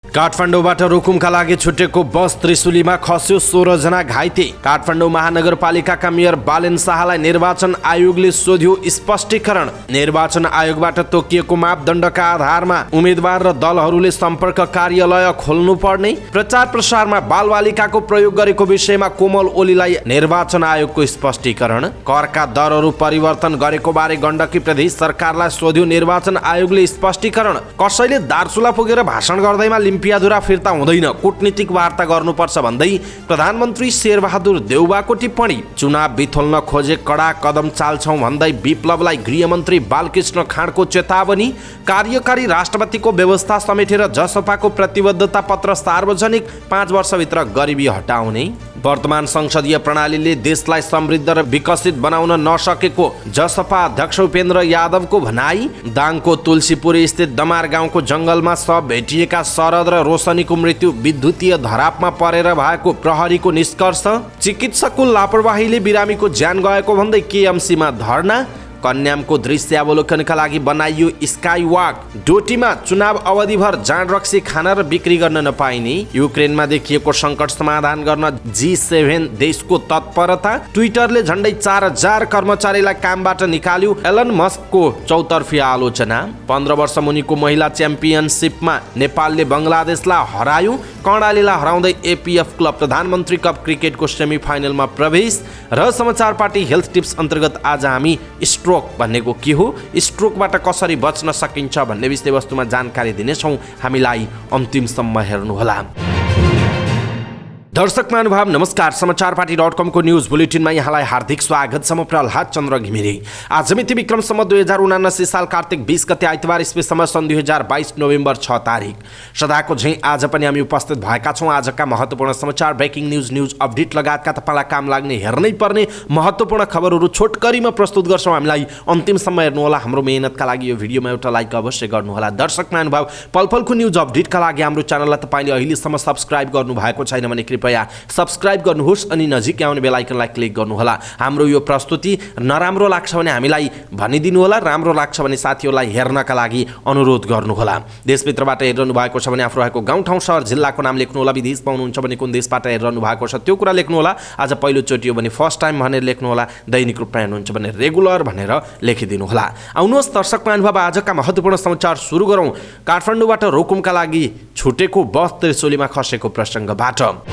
काठमाडौँबाट रुकुमका लागि छुटेको बस त्रिशुलीमा खस्यो, 16 जना घाइते। काठमाडौँ महानगरपालिकाका मेयर बालेन शाहलाई निर्वाचन आयोगले सोध्यो स्पष्टीकरण। निर्वाचन आयोगबाट तोकिएको मापदण्डका आधारमा उम्मेद्वार र दलहरूले सम्पर्क कार्यालय खोल्नु पर्ने। प्रचार प्रसारमा बालबालिकाको प्रयोग गरेको विषयमा कोमल ओलीलाई निर्वाचन आयोगको स्पष्टीकरण। करका दरहरू परिवर्तन गरेको बारे गण्डकी प्रदेश सरकारलाई सोध्यो निर्वाचन आयोगले स्पष्टीकरण। कसैले दार्चुला पुगेर भाषण गर्दैमा लिम्पियाधुरा फिर्ता हुँदैन, कूटनीतिक वार्ता गर्नुपर्छ भन्दै प्रधानमन्त्री शेरबहादुर देउवाको टिप्पणी। चुनाव बिथोल्न खोजे कडा कदम चाल्छौं भन्दै विप्लवलाई गृहमन्त्री बालकृष्ण खाँडको चेतावनी। कार्यकारी राष्ट्रपतिको व्यवस्था समेटेर जसपाको प्रतिबद्धता पत्र सार्वजनिक, 5 वर्षभित्र गरिबी हटाउने। वर्तमान संसदीय प्रणालीले देशलाई समृद्ध र विकसित बनाउन नसकेको जसपा अध्यक्ष उपेन्द्र यादवको भनाई। दाङको तुलसीपुरी स्थित दमार गाउँको जंगलमा शव भेटिएका शरद र रोशनीको मृत्यु विद्युतीय धरापमा परेर भएको प्रहरीको निष्कर्ष। चिकित्सकको लापरवाहीले बिरामीको ज्यान गएको भन्दै केएमसीमा धरना। कन्यामको दृश्यावलोकनका लागि बनाइयो स्काई वॉक। डोटीमा चुनाव अवधिभर जाँड रक्सी खान र बिक्री गर्न नपाइने। युक्रेनमा देखिएको सङ्कट समाधान गर्न G7 देशको तत्परता। ट्विटरले झन्डै 4000 कर्मचारीलाई कामबाट निकाल्यो। एलन मस्कको चौतर्फी आलोचना। 15 वर्ष मुनिको महिला च्याम्पियनसिपमा नेपालले बङ्गलादेशलाई हरायो। कर्णालीलाई हराउँदै एपीएफ क्लब प्रधानमन्त्री कप क्रिकेटको सेमिफाइनलमा प्रवेश। र समाचार पार्टी हेल्थ टिप्स अन्तर्गत आज हामी स्ट्रोक भन्नेको के हो, स्ट्रोकबाट कसरी बच्न सकिन्छ भन्ने विषयवस्तुमा जानकारी दिनेछौँ। हामीलाई अन्तिमसम्म हेर्नुहोला। दर्शक महानुभाव नमस्कार। समाचारपाटी.com को न्यूज बुलेटिनमा यहाँलाई हार्दिक स्वागत छ। म प्रहलाद चन्द्र घिमिरे। आज मिति विक्रमसम्म 2079 साल कार्तिक 20 गते आइतबार इस्वीसम्म सन् 2022 नोभेम्बर 6 तारिक। सदाको झैँ आज पनि हामी उपस्थित भएका छौँ। आजका महत्त्वपूर्ण समाचार, ब्रेकिङ न्यूज अपडेट लगायतका तपाईँलाई काम लाग्ने हेर्नै पर्ने महत्त्वपूर्ण खबरहरू छोटकरीमा प्रस्तुत गर्छौँ। हामीलाई अन्तिमसम्म हेर्नुहोला। हाम्रो मेहनतका लागि यो भिडियोमा एउटा लाइक अवश्य गर्नुहोला। दर्शक महानुभाव, पलपलको न्यूज अपडेटका लागि हाम्रो च्यानललाई तपाईँले अहिलेसम्म सब्सक्राइब गर्नुभएको छैन भने कृपया सब्सक्राइब गर्नुहोस् अनि नजिकै आउने बेल आइकनलाई क्लिक गर्नुहोला। हाम्रो यो प्रस्तुति नराम्रो लाग्छ भने हामीलाई भनिदिनु होला, राम्रो लाग्छ भने साथीहरूलाई हेर्नका लागि अनुरोध गर्नुहोला। देशभित्रबाट हेरिरहनु भएको छ भने आफू रहेको गाउँ ठाउँ सहर जिल्लाको नाम लेख्नुहोला। विदेश पाउनुहुन्छ भने कुन देशबाट हेरिरहनु भएको छ त्यो कुरा लेख्नुहोला। आज पहिलोचोटि हो भने फर्स्ट टाइम भनेर लेख्नुहोला। दैनिक रूपमा हेर्नुहुन्छ भने रेगुलर भनेर लेखिदिनुहोला। आउनुहोस् दर्शक महानुभाव, आजका महत्त्वपूर्ण समाचार सुरु गरौँ। काठमाडौँबाट रुकुमका लागि छुटेको बस त्रिशुलीमा खसेको प्रसङ्गबाट।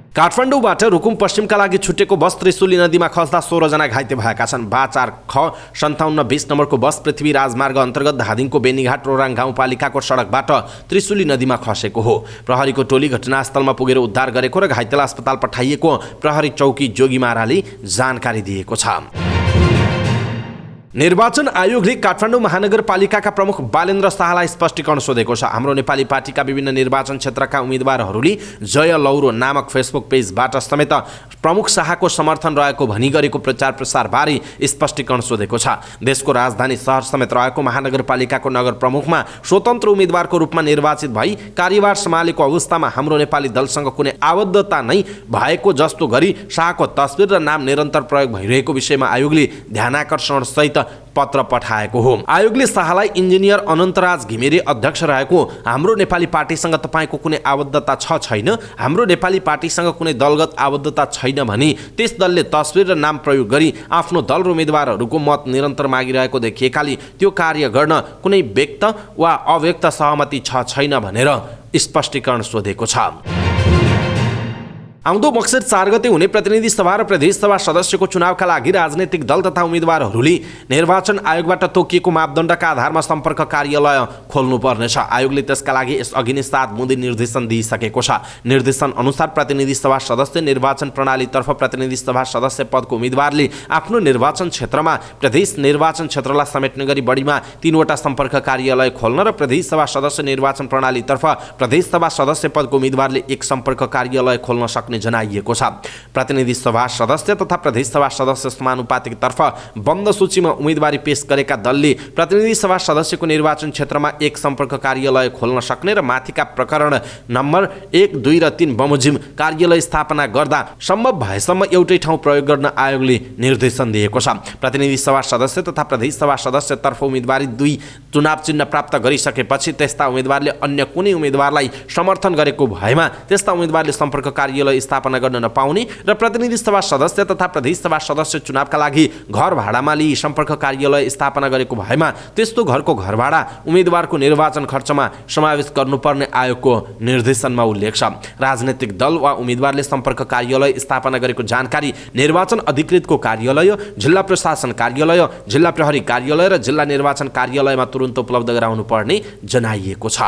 काठमाडौँबाट रुकुम पश्चिमका लागि छुटेको बस त्रिशुली नदीमा खस्दा 16 जना घाइते भएका छन्। 52 नम्बरको बस पृथ्वी राजमार्ग अन्तर्गत धादिङको बेनीघाट रोराङ गाउँपालिकाको सडकबाट त्रिशुली नदीमा खसेको हो। प्रहरीको टोली घटनास्थलमा पुगेर उद्धार गरेको र घाइतेलाई अस्पताल पठाइएको प्रहरी चौकी जोगीमाराले जानकारी दिएको छ। निर्वाचन आयोगले काठमाडौँ महानगरपालिकाका प्रमुख बालेन्द्र शाहलाई स्पष्टीकरण सोधेको छ। हाम्रो नेपाली पार्टीका विभिन्न निर्वाचन क्षेत्रका उम्मेद्वारहरूले जय लौरो नामक फेसबुक पेजबाट समेत प्रमुख शाहको समर्थन रहेको भनी गरेको प्रचार प्रसारबारे स्पष्टीकरण सोधेको छ। देशको राजधानी सहर समेत रहेको महानगरपालिकाको नगर प्रमुखमा स्वतन्त्र उम्मेद्वारको रूपमा निर्वाचित भई कार्यभार सम्हालेको अवस्थामा हाम्रो नेपाली दलसँग कुनै आबद्धता नै भएको जस्तो गरी शाहको तस्बिर र नाम निरन्तर प्रयोग भइरहेको विषयमा आयोगले ध्यानाकर्षण सहित पत्र पठाएको हो। आयोगले शाहलाई इन्जिनियर अनन्तराज घिमिरे अध्यक्ष रहेको हाम्रो नेपाली पार्टीसँग तपाईँको कुनै आबद्धता छ छैन, हाम्रो नेपाली पार्टीसँग कुनै दलगत आबद्धता छैन भने त्यस दलले तस्बिर र नाम प्रयोग गरी आफ्नो दल र उम्मेद्वारहरूको मत निरन्तर मागिरहेको देखिएकाले त्यो कार्य गर्न कुनै व्यक्त वा अव्यक्त सहमति छ छैन भनेर स्पष्टीकरण सोधेको छ। आउँदो मक्सिर 4 गते हुने प्रतिनिधि सभा र प्रदेश सभा सदस्यको चुनावका लागि राजनैतिक दल तथा उम्मेद्वारहरूले निर्वाचन आयोगबाट तोकिएको मापदण्डका आधारमा सम्पर्क कार्यालय खोल्नुपर्नेछ। आयोगले त्यसका लागि यसअघि नै 7 बुँदे निर्देशन दिइसकेको छ। निर्देशन अनुसार प्रतिनिधि सभा सदस्य निर्वाचन प्रणालीतर्फ प्रतिनिधि सभा सदस्य पदको उम्मेद्वारले आफ्नो निर्वाचन क्षेत्रमा प्रदेश निर्वाचन क्षेत्रलाई समेट्ने गरी बढीमा 3 वटा सम्पर्क कार्यालय खोल्न र प्रदेश सभा सदस्य निर्वाचन प्रणालीतर्फ प्रदेश सभा सदस्य पदको उम्मेद्वारले 1 सम्पर्क कार्यालय खोल्न सक्ने सक्ने जनाइएको छ। प्रतिनिधि सभा सदस्य तथा प्रदेश सभा सदस्य समानुपातिकतर्फ बन्द सूचीमा उम्मेदवारी पेश गरेका दलले प्रतिनिधि सभा सदस्यको निर्वाचन क्षेत्रमा एक सम्पर्क कार्यालय खोल्न सक्ने र माथिका प्रकरण नम्बर 1, 2 र 3 बमोजिम कार्यालय स्थापना गर्दा सम्भव भएसम्म एउटै ठाउँ प्रयोग गर्न आयोगले निर्देशन दिएको छ। प्रतिनिधि सभा सदस्य तथा प्रदेश सभा सदस्यतर्फ उम्मेदवारी 2 चुनाव चिन्ह प्राप्त गरिसकेपछि त्यस्ता उम्मेदवारले अन्य कुनै उम्मेदवारलाई समर्थन गरेको भएमा त्यस्ता उम्मेदवारले सम्पर्क कार्यालय स्थापना गर्न नपाउने र प्रतिनिधि सभा सदस्य तथा प्रदेश सभा सदस्य चुनावका लागि घर भाडामा लिई सम्पर्क कार्यालय स्थापना गरेको भएमा त्यस्तो घरको घर भाडा उम्मेदवारको निर्वाचन खर्चमा समावेश गर्नुपर्ने आयोगको निर्देशनमा उल्लेख छ। राजनैतिक दल वा उम्मेदवारले सम्पर्क कार्यालय स्थापना गरेको जानकारी निर्वाचन अधिकृतको कार्यालय, जिल्ला प्रशासन कार्यालय, जिल्ला प्रहरी कार्यालय र जिल्ला निर्वाचन कार्यालयमा तुरुन्त उपलब्ध गराउनु पर्ने जनाइएको छ।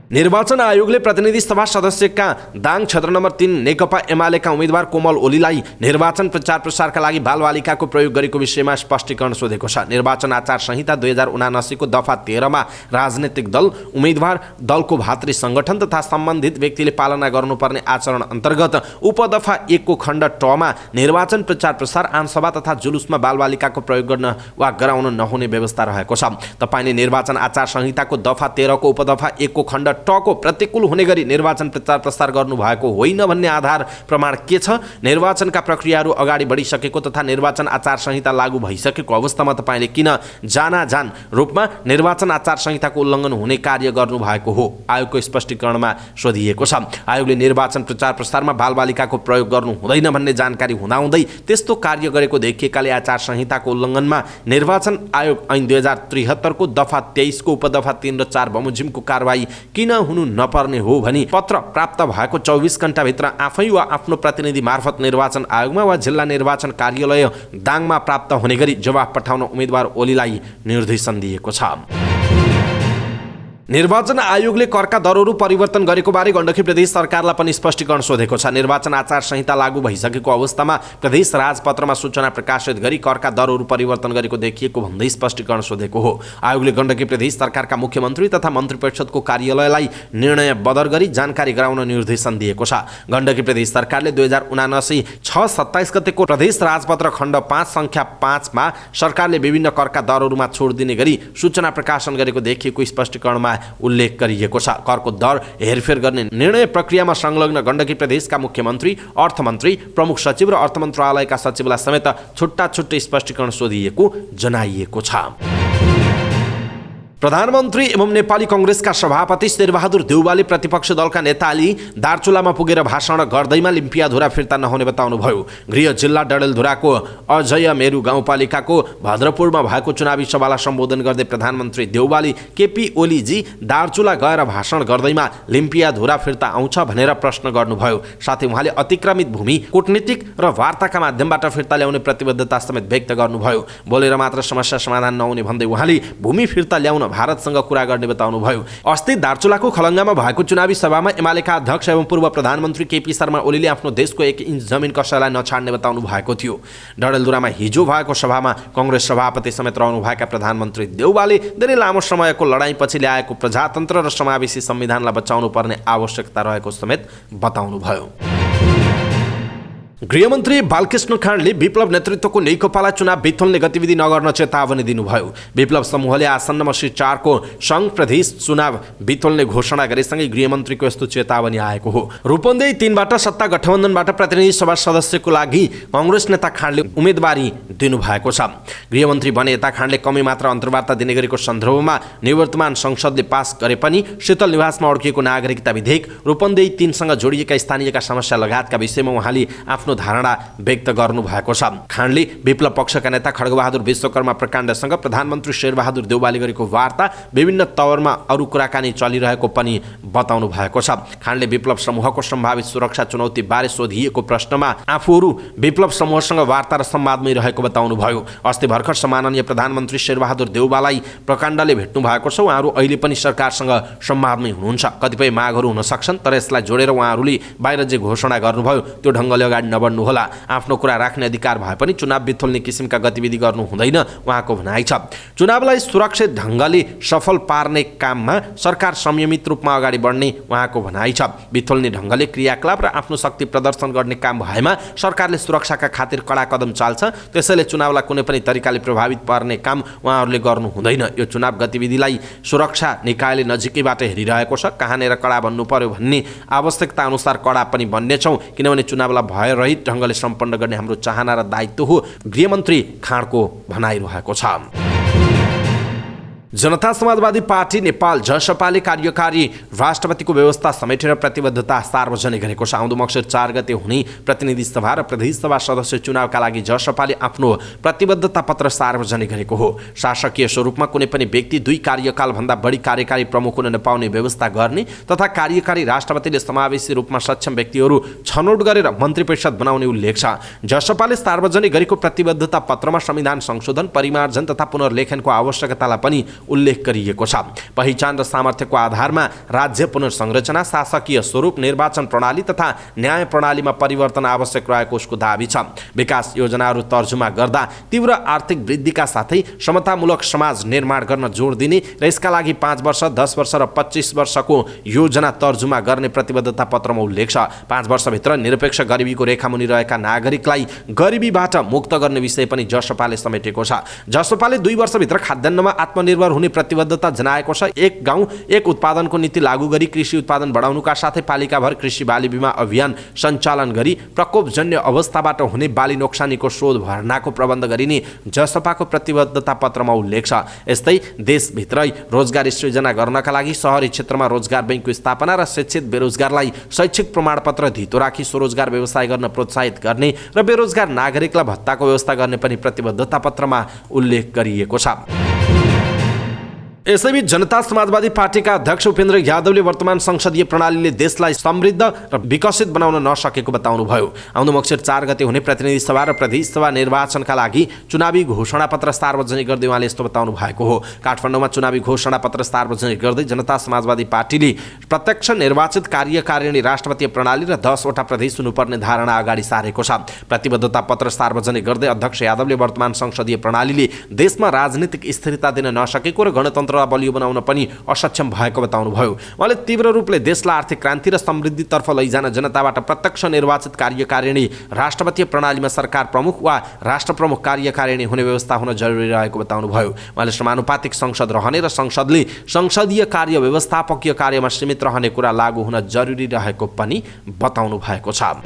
निर्वाचन आयोगले प्रतिनिधि सभा सदस्यका दाङ क्षेत्र नम्बर 3 नेकपा एमालेका उम्मेदवार कोमल ओलीलाई निर्वाचन प्रचार प्रसारका लागि बालबालिकाको प्रयोग गरेको विषयमा स्पष्टीकरण सोधेको छ। निर्वाचन आचार संहिता 2079 को दफा 13 मा राजनैतिक दल, उम्मेदवार, दलको भातृ संगठन तथा सम्बन्धित व्यक्तिले पालना गर्नुपर्ने आचरण अन्तर्गत उपदफा 1 को खण्ड ट मा निर्वाचन प्रचार प्रसार, आमसभा तथा जुलुसमा बालबालिकाको प्रयोग गर्न वा गराउन नहुने व्यवस्था रहेको छ। तपाईले निर्वाचन आचार संहिताको दफा 13 को उपदफा 1 को खण्ड टको प्रतिकूल हुने गरी निर्वाचन प्रचार प्रसार गर्नुभएको होइन भन्ने आधार प्रमाण के छ? निर्वाचनका प्रक्रियाहरू अगाडि बढिसकेको तथा निर्वाचन आचार संहिता लागू भइसकेको अवस्थामा तपाईले किन जान रूपमा निर्वाचन आचार संहिताको उल्लङ्घन हुने कार्य गर्नुभएको हो? आयोगको स्पष्टीकरणमा सोधिएको छ। आयोगले निर्वाचन प्रचार प्रसारमा बालबालिकाको प्रयोग गर्नु हुँदैन भन्ने जानकारी हुँदाहुँदै त्यस्तो कार्य गरेको देखिएकाले आचार संहिताको उल्लङ्घनमा निर्वाचन आयोग ऐन 2073 को दफा 23 को उपदफा 3 र 4 बमोजिमको कारबाही किन हुनु नपर्ने हो भनी पत्र प्राप्त भएको 24 घण्टाभित्र आफै वा आफ्नो प्रतिनिधि मार्फत निर्वाचन आयोगमा वा जिल्ला निर्वाचन कार्यालय दाङमा प्राप्त हुने गरी जवाफ पठाउन उम्मेदवार ओलीलाई निर्देशन दिएको छ। निर्वाचन आयोगले करका दरहरू परिवर्तन गरेको बारे गण्डकी प्रदेश सरकारलाई पनि स्पष्टीकरण सोधेको छ। निर्वाचन आचार संहिता लागू भइसकेको अवस्थामा प्रदेश राजपत्रमा सूचना प्रकाशित गरी करका दरहरू परिवर्तन गरेको देखिएको भन्दै स्पष्टीकरण सोधेको हो। आयोगले गण्डकी प्रदेश सरकारका मुख्यमन्त्री तथा मन्त्री परिषदको कार्यालयलाई निर्णय बदर गरी जानकारी गराउन निर्देशन दिएको छ। गण्डकी प्रदेश सरकारले 2079 6/27 गतेको प्रदेश राजपत्र खण्ड 5 संख्या 5 मा सरकारले विभिन्न करका दरहरूमा छुट दिने गरी सूचना प्रकाशन गरेको देखिएको स्पष्टीकरणमा उल्लेख गरिएको छ। करको दर हेरफेर गर्ने निर्णय प्रक्रियामा संलग्न गण्डकी प्रदेशका मुख्यमन्त्री, अर्थमन्त्री, प्रमुख सचिव र अर्थ मन्त्रालयका सचिवलाई समेत छुट्टा-छुट्टै स्पष्टीकरण सोधिएको जनाइएको छ। प्रधानमन्त्री एवं नेपाली कांग्रेसका सभापति शेरबहादुर देउवाले प्रतिपक्ष दलका नेता अली दार्चुलामा पुगेर भाषण गर्दैमा लिम्पियाधुरा फिर्ता नहुने बताउनुभयो। गृह जिल्ला डडेलधुराको अजय मेरु गाउँपालिकाको भद्रपुरमा भएको चुनावी सभालाई सम्बोधन गर्दै प्रधानमन्त्री देउवाले केपी ओलीजी दार्चुला गएर भाषण गर्दैमा लिम्पियाधुरा फिर्ता आउँछ भनेर प्रश्न गर्नुभयो। साथै उहाँले अतिक्रमित भूमि कूटनीतिक र वार्ताका माध्यमबाट फिर्ता ल्याउने प्रतिबद्धता समेत व्यक्त गर्नुभयो। बोलेर मात्र समस्या समाधान नहुने भन्दै उहाँले भूमि फिर्ता ल्याउन भारतसँग कुरा गर्ने बताउनुभयो। अस्ति दार्चुलाको खलङ्गामा भएको चुनावी सभामा एमालेका अध्यक्ष एवं पूर्व प्रधानमन्त्री केपी शर्मा ओलीले आफ्नो देशको 1 इन्च जमिन कसैलाई नछाड्ने बताउनु भएको थियो। डडेलधुरामा हिजो भएको सभामा कांग्रेस सभापति समेत रहनुभएका प्रधानमन्त्री देउवाले धेरै लामो समयको लडाईँपछि ल्याएको प्रजातन्त्र र समावेशी संविधानलाई बचाउनु पर्ने आवश्यकता रहेको समेत बताउनुभयो। गृहमन्त्री बालकृष्ण खाँडले विप्लव नेतृत्वको नेकपालाई चुनाव बिथोल्ने गतिविधि नगर्न चेतावनी दिनुभयो। विप्लव समूहले आसन्नमा श्री 4 को सङ्घ प्रदेश चुनाव बिथोल्ने घोषणा गरेसँगै गृहमन्त्रीको यस्तो चेतावनी आएको हो। रूपन्देही 3 बाट सत्ता गठबन्धनबाट प्रतिनिधि सभा सदस्यको लागि कांग्रेस नेता खाँडले उम्मेदवारी दिनुभएको छ। गृहमन्त्री बने यता खाँडले कमै मात्र अन्तर्वार्ता दिने गरेको सन्दर्भमा निवर्तमान संसदले पास गरे पनि शीतल निवासमा अड्किएको नागरिकता विधेयक, रूपन्देही 3 सँग जोडिएका स्थानीयका समस्या लगायतका विषयमा उहाँले आफ्नो धारणा व्यक्त गर्नु भएको छ। खाँडले विप्लव पक्षका नेता खड्गबहादुर विश्वकर्मा प्रकाण्डसँग प्रधानमन्त्री शेरबहादुर देउवाले गरेको वार्ता विभिन्न तवरमा अरू कुराकानी चलिरहेको पनि बताउनु भएको छ। खाँडले विप्लव समूहको सम्भावित सुरक्षा चुनौती बारे सोधिएको प्रश्नमा आफूहरू विप्लव समूहसँग वार्ता र संवादमै रहेको बताउनुभयो। अस्ति भर्खर सम्माननीय प्रधानमन्त्री शेरबहादुर देउवालाई प्रकाण्डले भेट्नु भएको छ। उहाँहरू अहिले पनि सरकारसँग संवादमै हुनुहुन्छ। कतिपय मागहरू हुन सक्छन्, तर यसलाई जोडेर उहाँहरूले बाहिर जे घोषणा गर्नुभयो त्यो ढङ्गले अगाडि नबढ्नुहोला। आफ्नो कुरा राख्ने अधिकार भए पनि चुनाव बिथोल्ने किसिमका गतिविधि गर्नु हुँदैन उहाँको भनाइ छ। चुनावलाई सुरक्षित ढङ्गले सफल पार्ने काममा सरकार संयमित रूपमा अगाडि बढ्ने उहाँको भनाइ छ। बिथोल्ने ढङ्गले क्रियाकलाप र आफ्नो शक्ति प्रदर्शन गर्ने काम भएमा सरकारले सुरक्षाका खातिर कडा कदम चाल्छ। त्यसैले चुनावलाई कुनै पनि तरिकाले प्रभावित पार्ने काम उहाँहरूले गर्नु हुँदैन। यो चुनाव गतिविधिलाई सुरक्षा निकायले नजिकैबाट हेरिरहेको छ। कहाँनिर कडा बन्नु पर्यो भन्ने आवश्यकता अनुसार कडा पनि बन्नेछौँ, किनभने चुनावलाई भयरहित ढङ्गले सम्पन्न गर्ने हाम्रो चाहना र दायित्व हो, गृहमन्त्री खाँडको भनाइरहेको छ। जनता समाजवादी पार्टी नेपाल जसपाले कार्यकारी राष्ट्रपतिको व्यवस्था समेटेर प्रतिबद्धता सार्वजनिक गरेको छ। आउँदो मङ्सिर 4 गते हुने प्रतिनिधि सभा र प्रदेश सभा सदस्य चुनावका लागि जसपाले आफ्नो प्रतिबद्धता पत्र सार्वजनिक गरेको हो। शासकीय स्वरूपमा कुनै पनि व्यक्ति 2 कार्यकालभन्दा बढी कार्यकारी प्रमुख हुन नपाउने व्यवस्था गर्ने तथा कार्यकारी राष्ट्रपतिले समावेशी रूपमा सक्षम व्यक्तिहरू छनौट गरेर मन्त्री परिषद बनाउने उल्लेख छ। जसपाले सार्वजनिक गरेको प्रतिबद्धता पत्रमा संविधान संशोधन, परिमार्जन तथा पुनर्लेखनको आवश्यकतालाई पनि उल्लेख गरिएको छ। पहिचान र सामर्थ्यको आधारमा राज्य पुनर्संरचना, शासकीय स्वरूप, निर्वाचन प्रणाली तथा न्याय प्रणालीमा परिवर्तन आवश्यक रहेको उसको दाबी छ। विकास योजनाहरू तर्जुमा गर्दा तीव्र आर्थिक वृद्धिका साथै समतामूलक समाज निर्माण गर्न जोड दिने र यसका लागि 5 वर्ष, 10 वर्ष र 25 वर्षको योजना तर्जुमा गर्ने प्रतिबद्धता पत्रमा उल्लेख छ। 5 वर्षभित्र निरपेक्ष गरिबीको रेखामुनि रहेका नागरिकलाई गरिबीबाट मुक्त गर्ने विषय पनि जसपाले समेटेको छ। जसपाले 2 वर्षभित्र खाद्यान्नमा आत्मनिर्भर हुने प्रतिबद्धता जनाएको छ। 1 गाउँ 1 उत्पादनको नीति लागू गरी कृषि उत्पादन बढाउनुका साथै पालिकाभर कृषि बाली बिमा अभियान सञ्चालन गरी प्रकोपजन्य अवस्थाबाट हुने बाली नोक्सानीको शोध भर्नाको प्रबन्ध गरिने जसपाको प्रतिबद्धता पत्रमा उल्लेख छ। यस्तै देशभित्रै रोजगारी सृजना गर्नका लागि शहरी क्षेत्रमा रोजगार बैंकको स्थापना र शिक्षित बेरोजगारलाई शैक्षिक प्रमाणपत्र धितो राखी स्वरोजगार व्यवसाय गर्न प्रोत्साहित गर्ने र बेरोजगार नागरिकलाई भत्ताको व्यवस्था गर्ने पनि प्रतिबद्धता पत्रमा उल्लेख गरिएको छ। यसैबीच जनता समाजवादी पार्टीका अध्यक्ष उपेन्द्र यादवले वर्तमान संसदीय प्रणालीले देशलाई समृद्ध र विकसित बनाउन नसकेको बताउनुभयो। आउँदो मङ्सिर 4 गते हुने प्रतिनिधि सभा र प्रदेश सभा निर्वाचनका लागि चुनावी घोषणापत्र सार्वजनिक गर्दै उहाँले यस्तो बताउनु भएको हो। काठमाडौँमा चुनावी घोषणापत्र सार्वजनिक गर्दै जनता समाजवादी पार्टीले प्रत्यक्ष निर्वाचित कार्यकारिणी राष्ट्रपतीय प्रणाली र 10 वटा प्रदेश हुनुपर्ने धारणा अगाडि सारेको छ। प्रतिबद्धता पत्र सार्वजनिक गर्दै अध्यक्ष यादवले वर्तमान संसदीय प्रणालीले देशमा राजनीतिक स्थिरता दिन नसकेको र गणतन्त्र बलियो बनाउन पनि असक्षम भएको बताउनुभयो। उहाँले तीव्र रूपले देशलाई आर्थिक क्रान्ति र समृद्धितर्फ लैजान जनताबाट प्रत्यक्ष निर्वाचित कार्यकारिणी राष्ट्रपतीय प्रणालीमा सरकार प्रमुख वा राष्ट्र प्रमुख कार्यकारिणी हुने व्यवस्था हुन जरुरी रहेको बताउनुभयो। उहाँले समानुपातिक संसद रहने र संसदले संसदीय कार्य व्यवस्थापकीय कार्यमा सीमित रहने कुरा लागू हुन जरुरी रहेको पनि बताउनु भएको छ।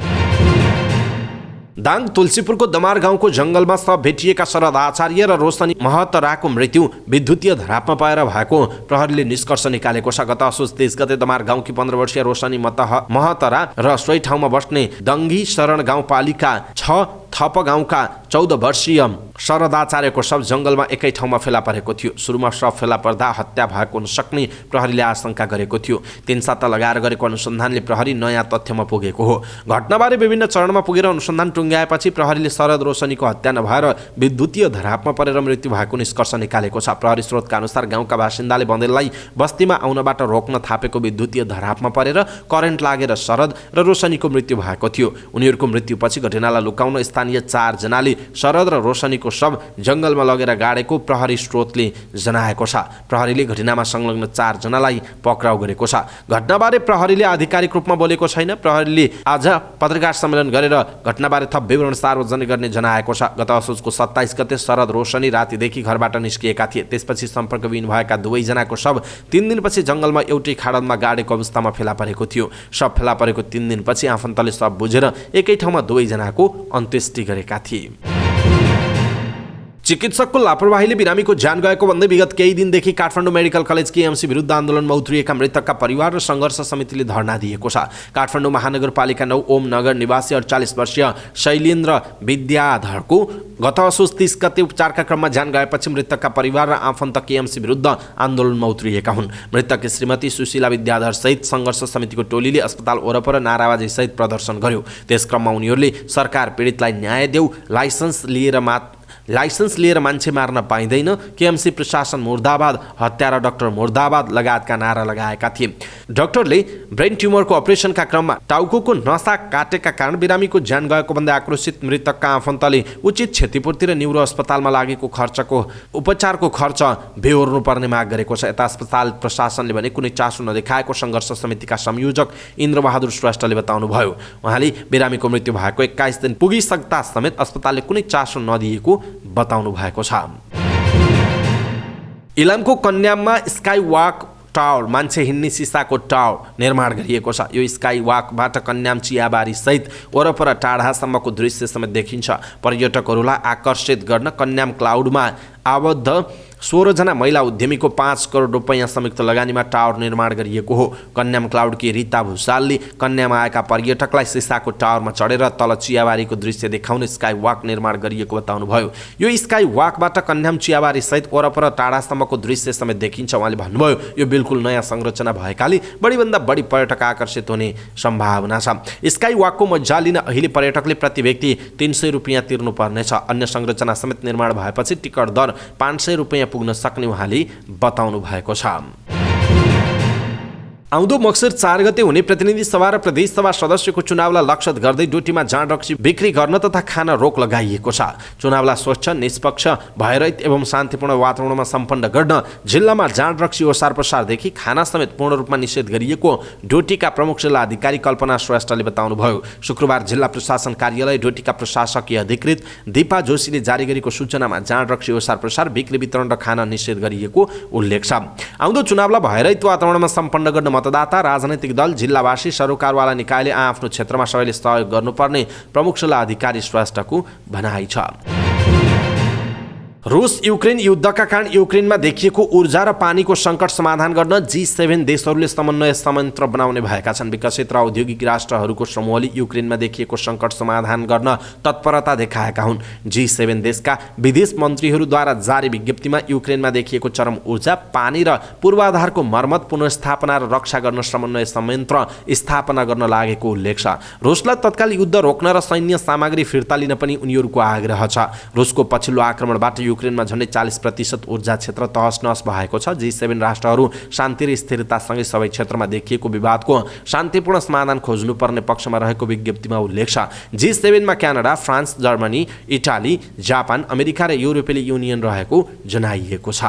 दाङ तुलसीपुरको दमार गाउँको जंगलमा शव भेटिएका शरद आचार्य र रोशनी महतराको मृत्यु विद्युतीय धरापमा पाएर भएको प्रहरीले निष्कर्ष निकालेको छ। गत असोज 23 गते दमार गाउँकी 15 वर्षीय रोशनी महतरा र सोही ठाउँमा बस्ने दङ्गी शरण गाउँपालिका 6 थप गाउँका 14 वर्षीय शरद आचार्यको शव जंगलमा एकै ठाउँमा फेला परेको थियो। सुरुमा शव फेला पर्दा हत्या भएको हुन सक्ने प्रहरीले आशंका गरेको थियो। 3 साता लगाएर गरेको अनुसन्धानले प्रहरी नयाँ तथ्यमा पुगेको हो। घटनाबारे विभिन्न चरणमा पुगेर अनुसन्धान टुङ्ग्याएपछि प्रहरीले शरद रोशनीको हत्या नभएर विद्युतीय धरापमा परेर मृत्यु भएको निष्कर्ष निकालेको छ। प्रहरी स्रोतका अनुसार गाउँका बासिन्दाले बन्देललाई बस्तीमा आउनबाट रोक्न थापेको विद्युतीय धरापमा परेर करेन्ट लागेर शरद र रोशनीको मृत्यु भएको थियो। उनीहरूको मृत्युपछि घटनालाई लुकाउन स्थानीय 4 जनाले शरद र रोशनीको शव जंगलमा लगेर गाडेको प्रहरी स्रोतले जनाएको छ। प्रहरीले घटनामा संलग्न 4 जनालाई पक्राउ गरेको छ। घटनाबारे प्रहरीले आधिकारिक रूपमा बोलेको छैन। प्रहरीले आज पत्रकार सम्मेलन गरेर घटनाबारे थप विवरण सार्वजनिक गर्ने जनाएको छ। गत असोजको 27 गते शरद रोशनी रातिदेखि घरबाट निस्किएका थिए। त्यसपछि सम्पर्कविहीन भएका 2 जनाको शव 3 दिनपछि जंगलमा एउटै खाडलमा गाडेको अवस्थामा फेला परेको थियो। शव फेला परेको 3 दिनपछि आफन्तले शव बुझेर एकै ठाउँमा 2 जनाको अन्त्येष्टि गरेका थिए। चिकित्सकको लापरवाहीले बिरामीको ज्यान गएको भन्दै विगत केही दिनदेखि काठमाडौँ मेडिकल कलेज केएमसी विरुद्ध आन्दोलनमा उत्रिएका मृतकका परिवार र सङ्घर्ष समितिले धरना दिएको छ। काठमाडौँ महानगरपालिका 9 ओम नगर निवासी 48 वर्षीय शैलेन्द्र विद्याधरको गत असोज 30 गते उपचारका क्रममा ज्यान गएपछि मृतकका परिवार र आफन्त केएमसी विरुद्ध आन्दोलनमा उत्रिएका हुन्। मृतककी श्रीमती सुशीला विद्याधर सहित सङ्घर्ष समितिको टोलीले अस्पताल वरपर नाराबाजी सहित प्रदर्शन गर्यो। त्यस क्रममा उनीहरूले सरकार पीडितलाई न्याय देऊ, लाइसेन्स लिएर मान्छे मार्न पाइँदैन, केएमसी प्रशासन मुर्दाबाद, हत्यारा डाक्टर मुर्दाबाद लगायतका नारा लगाएका थिए। डाक्टरले ब्रेन ट्युमरको अपरेसनका क्रममा टाउको नसा काटेका कारण बिरामीको ज्यान गएको भन्दै आक्रोशित मृतकका आफन्तले उचित क्षतिपूर्ति र न्युरो अस्पतालमा लागेको उपचारको खर्च बेहोर्नुपर्ने माग गरेको छ। यता अस्पताल प्रशासनले भने कुनै चासो नदेखाएको सङ्घर्ष समितिका संयोजक इन्द्रबहादुर श्रेष्ठले बताउनुभयो। उहाँले बिरामीको मृत्यु भएको 21 दिन पुगिसक्दा समेत अस्पतालले कुनै चासो नदिएको बताउनु भएको छ। इलामको कन्याममा स्काई वाक टावर मान्छे हिँड्ने सिसाको टावर निर्माण गरिएको छ। यो स्काई वाकबाट कन्याम चियाबारी सहित वरपर टाढासम्मको दृश्य समेत देखिन्छ। पर्यटकहरूलाई आकर्षित गर्न कन्याम क्लाउडमा आबद्ध 16 जना महिला उद्यमीको 5 करोड रुपैयाँ संयुक्त लगानीमा टावर निर्माण गरिएको हो। कन्याम क्लाउडकी रीता भुसालले कन्यामा आएका पर्यटकलाई सिसाको टावरमा चढेर तल चियाबारीको दृश्य देखाउने स्काई वाक निर्माण गरिएको बताउनुभयो। यो स्काई वाकबाट कन्याम चियाबारी सहित वरपर टाढासम्मको दृश्य समेत देखिन्छ। उहाँले भन्नुभयो यो बिल्कुल नयाँ संरचना भएकाले बढीभन्दा बढी पर्यटक आकर्षित हुने सम्भावना छ। स्काई वाकको मजा लिन अहिले पर्यटकले प्रति व्यक्ति 300 रुपैयाँ तिर्नुपर्नेछ। अन्य संरचना समेत निर्माण भएपछि टिकट दर 500 रुपैयाँ पुग्न सक्ने उहाँले बताउनु भएको छ। आउँदो मक्सिर 4 गते हुने प्रतिनिधि सभा र प्रदेश सभा सदस्यको चुनावलाई लक्षित गर्दै डोटीमा जाँड रक्सी बिक्री गर्न तथा खान रोक लगाइएको छ। चुनावलाई स्वच्छ, निष्पक्ष, भयरहित एवं शान्तिपूर्ण वातावरणमा सम्पन्न गर्न जिल्लामा जाँड रक्सी ओसार प्रसारदेखि खाना समेत पूर्ण रूपमा निषेध गरिएको डोटीका प्रमुख जिल्ला अधिकारी कल्पना श्रेष्ठले बताउनुभयो। शुक्रबार जिल्ला प्रशासन कार्यालय डोटीका प्रशासकीय अधिकृत दीपा जोशीले जारी गरेको सूचनामा जाँड रक्सी ओसार प्रसार, बिक्री, वितरण र खाना निषेध गरिएको उल्लेख छ। आउँदो चुनावलाई भयरहित वातावरणमा सम्पन्न गर्न मतदाता, राजनैतिक दल, जिल्लावासी, सरकारवाला निकायले आफ्नो क्षेत्रमा सबैले सहयोग गर्नुपर्ने प्रमुख जिल्ला अधिकारी श्रेष्ठको भनाइ छ। रुस युक्रेन युद्धका कारण युक्रेनमा देखिएको ऊर्जा र पानीको सङ्कट समाधान गर्न G7 देशहरूले समन्वय संयन्त्र बनाउने भएका छन्। विकसित र औद्योगिक राष्ट्रहरूको समूहले युक्रेनमा देखिएको सङ्कट समाधान गर्न तत्परता देखाएका हुन्। G7 देशका विदेश मन्त्रीहरूद्वारा जारी विज्ञप्तिमा युक्रेनमा देखिएको चरम ऊर्जा, पानी र पूर्वाधारको मर्मत, पुनर्स्थापना र रक्षा गर्न समन्वय संयन्त्र स्थापना गर्न लागेको उल्लेख छ। रुसलाई तत्काल युद्ध रोक्न र सैन्य सामग्री फिर्ता लिन पनि उनीहरूको आग्रह छ। रुसको पछिल्लो आक्रमणबाट युक्रेनमा झन्डै 40% ऊर्जा क्षेत्र तहस-नहस भएको छ। G7 राष्ट्रहरू शान्ति र स्थिरतासँगै सबै क्षेत्रमा देखिएको विवादको शान्तिपूर्ण समाधान खोज्नुपर्ने पक्षमा रहेको विज्ञप्तिमा उल्लेख छ। G7 मा Canada, France, Germany, Italy, Japan, America र युरोपेली युनियन रहेको जनाइएको छ।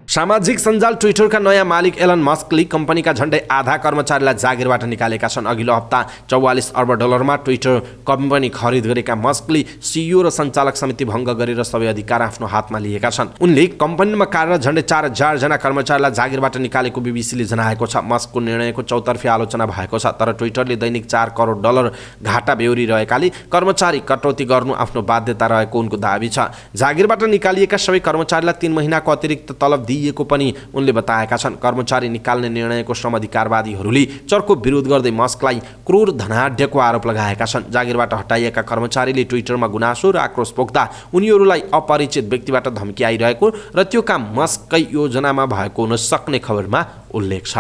सामाजिक सञ्जाल ट्विटरका नयाँ मालिक एलन मस्कले कम्पनीका झन्डै आधा कर्मचारीलाई जागिरबाट निकालेका छन्। अघिल्लो हप्ता $44 अर्ब ट्विटर कम्पनी खरिद गरेका मस्कले सिइओ र सञ्चालक समिति भङ्ग गरेर सबै अधिकार आफ्नो हातमा लिएका छन्। उनले कम्पनीमा कार्यरत झन्डै 4000 जना कर्मचारीलाई जागिरबाट निकालेको बीबीसीले जनाएको छ। मस्कको निर्णयको चौतर्फी आलोचना भएको छ, तर ट्विटरले दैनिक $4 करोड घाटा बेहोरिरहेकाले कर्मचारी कटौती गर्नु आफ्नो बाध्यता रहेको उनको दाबी छ। जागिरबाट निकालिएका सबै कर्मचारीलाई 3 महिनाको अतिरिक्त तलब दिइएको पनि उनले बताएका छन्। कर्मचारी निकाल्ने निर्णयको श्रम अधिकारवादीहरूले चर्को विरोध गर्दै मस्कलाई क्रूर धनाढ्यको आरोप लगाएका छन्। जागिरबाट हटाइएका कर्मचारीले ट्विटरमा गुनासो र आक्रोश पोख्दा उनीहरूलाई अपरिचित व्यक्तिबाट धम्की आइरहेको र त्यो काम मस्ककै योजनामा भएको हुन सक्ने खबरमा उल्लेख छ।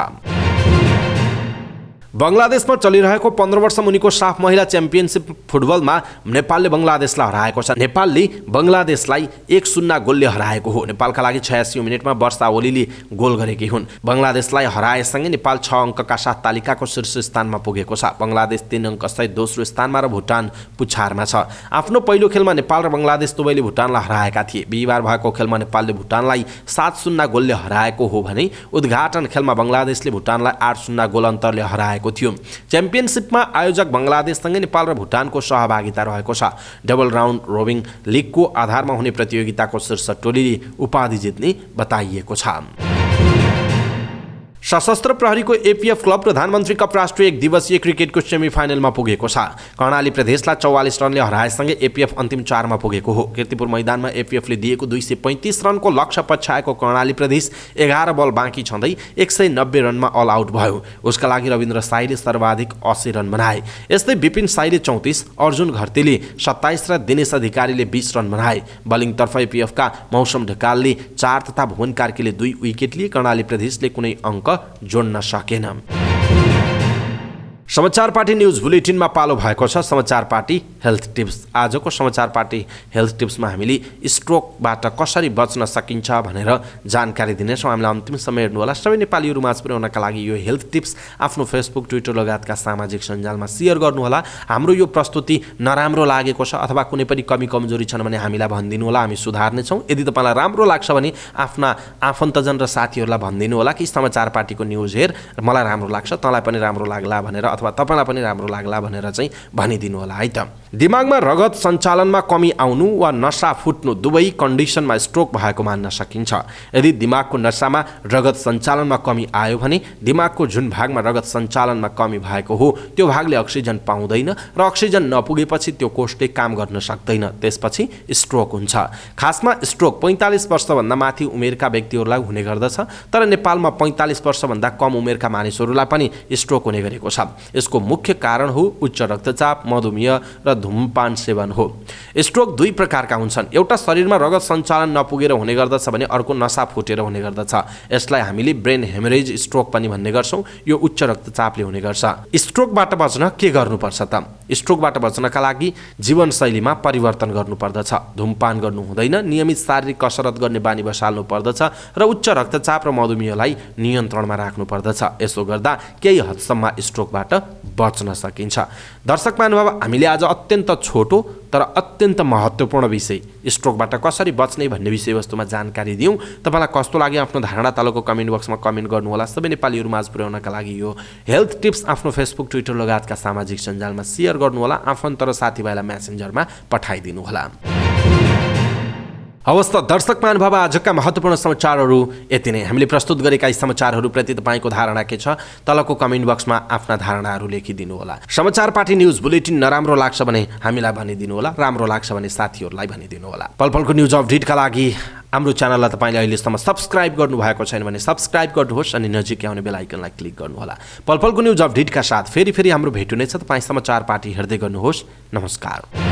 बङ्गलादेशमा चलिरहेको 15 वर्ष मुनिको साफ महिला च्याम्पियनसिप फुटबलमा नेपालले बङ्गलादेशलाई हराएको छ। नेपालले बङ्गलादेशलाई 1-0 गोलले हराएको हो। नेपालका लागि 86 मिनेटमा वर्षा ओलीले गोल गरेकी हुन्। बङ्गलादेशलाई हराएसँगै नेपाल 6 अङ्कका साथ तालिकाको शीर्ष स्थानमा पुगेको छ। बङ्गलादेश 3 अङ्कसहित दोस्रो स्थानमा र भुटान पुछारमा छ। आफ्नो पहिलो खेलमा नेपाल र बङ्गलादेश दुवैले भुटानलाई हराएका थिए। बिहिबार भएको खेलमा नेपालले भुटानलाई 7-0 गोलले हराएको हो भने उद्घाटन खेलमा बङ्गलादेशले भुटानलाई 8-0 गोल अन्तरले हराएको थियो। च्याम्पियनसिपमा आयोजक बङ्गलादेशसँगै नेपाल र भुटानको सहभागिता रहेको छ। डबल राउन्ड रोबिन लिगको आधारमा हुने प्रतियोगिताको शीर्ष टोलीले उपाधि जित्ने बताइएको छ। सशस्त्र प्रहरीको एपीएफ क्लब प्रधानमन्त्री कप राष्ट्रिय 1 दिवसीय क्रिकेटको सेमिफाइनलमा पुगेको छ। कर्णाली प्रदेशलाई 44 रनले हराएसँगै एपीएफ अन्तिम 4 मा पुगेको हो। कीर्तिपुर मैदानमा एपीएफले दिएको 235 रनको लक्ष्य पछ्याएको कर्णाली प्रदेश 11 बल बाँकी छँदै 190 रनमा अल आउट भयो। उसका लागि रविन्द्र साईले सर्वाधिक 80 रन बनाए। यस्तै विपिन साईले 34, अर्जुन घरतीले 27 र दिनेश अधिकारीले 20 रन बनाए। बलिङतर्फ एपीएफका मौसम ढकालले 4 तथा भुवन कार्कीले 2 विकेट लिए। कर्णाली प्रदेशले कुनै अङ्क जोड्न सकेन। समाचार पार्टी न्युज बुलेटिनमा पालो भएको छ समाचार पार्टी हेल्थ टिप्स। आजको समाचार पार्टी हेल्थ टिप्समा हामीले स्ट्रोकबाट कसरी बच्न सकिन्छ भनेर जानकारी दिनेछौँ। हामीलाई अन्तिम समय हेर्नुहोला। सबै नेपालीहरू माझ पुर्याउनका लागि यो हेल्थ टिप्स आफ्नो फेसबुक, ट्विटर लगायतका सामाजिक सञ्जालमा सेयर गर्नुहोला। हाम्रो यो प्रस्तुति नराम्रो लागेको छ अथवा कुनै पनि कमी कमजोरी छन् भने हामीलाई भनिदिनु होला, हामी सुधार्नेछौँ। यदि तपाईँलाई राम्रो लाग्छ भने आफ्ना आफन्तजन र साथीहरूलाई भनिदिनु होला कि समाचार पार्टीको न्युज हेर, मलाई राम्रो लाग्छ, तँलाई पनि राम्रो लाग्ला भनेर, अथवा तपाईँलाई पनि राम्रो लाग्ला भनेर चाहिँ भनिदिनु होला है त। दिमागमा रगत सञ्चालनमा कमी आउनु वा नसा फुट्नु दुवै कन्डिसनमा स्ट्रोक भएको मान्न सकिन्छ। यदि दिमागको नसामा रगत सञ्चालनमा कमी आयो भने दिमागको जुन भागमा रगत सञ्चालनमा कमी भएको हो त्यो भागले अक्सिजन पाउँदैन र अक्सिजन नपुगेपछि त्यो कोषले काम गर्न सक्दैन, त्यसपछि स्ट्रोक हुन्छ। खासमा स्ट्रोक 45 वर्षभन्दा माथि उमेरका व्यक्तिहरूलाई हुने गर्दछ, तर नेपालमा 45 वर्षभन्दा कम उमेरका मानिसहरूलाई पनि स्ट्रोक हुने गरेको छ। यसको मुख्य कारण हो उच्च रक्तचाप, मधुमेह र धूमपान सेवन हो। स्ट्रोक दुई प्रकारका हुन्छन्। एउटा शरीरमा रगत सञ्चालन नपुगेर हुने गर्दछ भने अर्को नसा फुटेर हुने गर्दछ। यसलाई हामीले ब्रेन हेमरेज स्ट्रोक पनि भन्ने गर्छौँ। यो उच्च रक्तचापले हुने गर्छ। स्ट्रोकबाट बच्न के गर्नुपर्छ त? स्ट्रोकबाट बच्नका लागि जीवनशैलीमा परिवर्तन गर्नुपर्दछ। धूमपान गर्नु हुँदैन, नियमित शारीरिक कसरत गर्ने बानी बसाल्नु पर्दछ र उच्च रक्तचाप र मधुमेहलाई नियन्त्रणमा राख्नुपर्दछ। यसो गर्दा केही हदसम्म स्ट्रोकबाट बच्न सकिन्छ। दर्शक महानुभाव, हामीले आज अत्यन्त छोटो तर अत्यन्त महत्त्वपूर्ण विषय स्ट्रोकबाट कसरी बच्ने भन्ने विषयवस्तुमा जानकारी दियौँ। तपाईँलाई कस्तो लाग्यो आफ्नो धारणा तलको कमेन्ट बक्समा कमेन्ट गर्नुहोला। सबै नेपालीहरू माझ पुर्याउनका लागि यो हेल्थ टिप्स आफ्नो फेसबुक, ट्विटर लगायतका सामाजिक सञ्जालमा सेयर गर्नुहोला। आफन्त र साथीभाइलाई मेसेन्जरमा पठाइदिनुहोला। हवस् त दर्शक महानुभाव, आजका महत्त्वपूर्ण समाचारहरू यति नै। हामीले प्रस्तुत गरेका यी समाचारहरूप्रति तपाईँको धारणा के छ? तलको कमेन्ट बक्समा आफ्ना धारणाहरू लेखिदिनु होला। समाचार पार्टी न्युज बुलेटिन नराम्रो लाग्छ भने हामीलाई भनिदिनु होला, राम्रो लाग्छ भने साथीहरूलाई भनिदिनु होला। पलपलको न्युज अपडेटका लागि हाम्रो च्यानललाई तपाईँले अहिलेसम्म सब्सक्राइब गर्नुभएको छैन भने सब्सक्राइब गर्नुहोस् अनि नजिकै आउने बेल आइकनलाई क्लिक गर्नुहोला। पलपलको न्युज अपडेटका साथ फेरि हाम्रो भेट हुनेछ। तपाईँ समाचार पार्टी हेर्दै गर्नुहोस्। नमस्कार।